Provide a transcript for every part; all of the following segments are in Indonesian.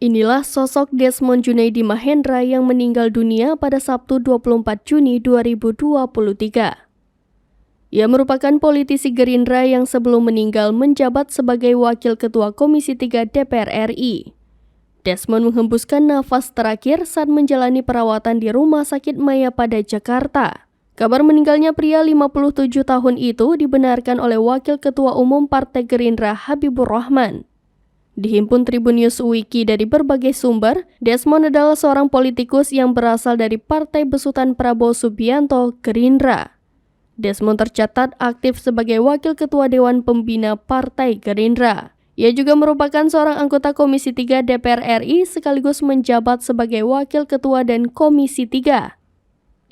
Inilah sosok Desmond Junaidi Mahendra yang meninggal dunia pada Sabtu 24 Juni 2023. Ia merupakan politisi Gerindra yang sebelum meninggal menjabat sebagai Wakil Ketua Komisi 3 DPR RI. Desmond menghembuskan nafas terakhir saat menjalani perawatan di Rumah Sakit Mayapada, Jakarta. Kabar meninggalnya pria 57 tahun itu dibenarkan oleh Wakil Ketua Umum Partai Gerindra Habibur Rahman. Dihimpun Tribunnews Wiki dari berbagai sumber, Desmond adalah seorang politikus yang berasal dari Partai Besutan Prabowo Subianto, Gerindra. Desmond tercatat aktif sebagai Wakil Ketua Dewan Pembina Partai Gerindra. Ia juga merupakan seorang anggota Komisi 3 DPR RI sekaligus menjabat sebagai Wakil Ketua dan Komisi 3.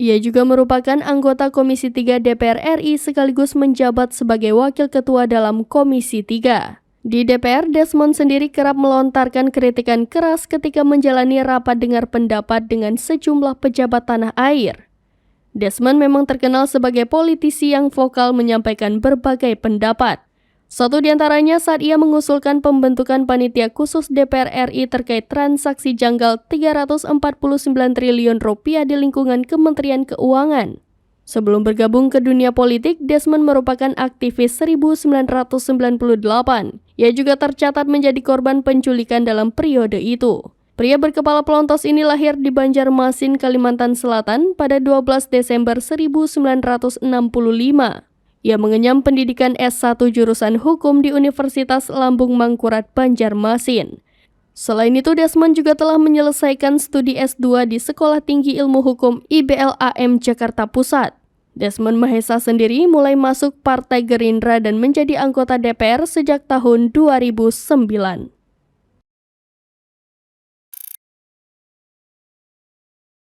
Ia juga merupakan anggota Komisi 3 DPR RI sekaligus menjabat sebagai Wakil Ketua dalam Komisi 3. Di DPR, Desmond sendiri kerap melontarkan kritikan keras ketika menjalani rapat dengar pendapat dengan sejumlah pejabat tanah air. Desmond memang terkenal sebagai politisi yang vokal menyampaikan berbagai pendapat. Satu di antaranya saat ia mengusulkan pembentukan panitia khusus DPR RI terkait transaksi janggal 349 triliun rupiah di lingkungan Kementerian Keuangan. Sebelum bergabung ke dunia politik, Desmond merupakan aktivis 1998. Ia juga tercatat menjadi korban penculikan dalam periode itu. Pria berkepala pelontos ini lahir di Banjarmasin, Kalimantan Selatan pada 12 Desember 1965. Ia mengenyam pendidikan S1 jurusan Hukum di Universitas Lambung Mangkurat, Banjarmasin. Selain itu, Desmond juga telah menyelesaikan studi S2 di Sekolah Tinggi Ilmu Hukum IBLAM Jakarta Pusat. Desmond Mahesa sendiri mulai masuk Partai Gerindra dan menjadi anggota DPR sejak tahun 2009.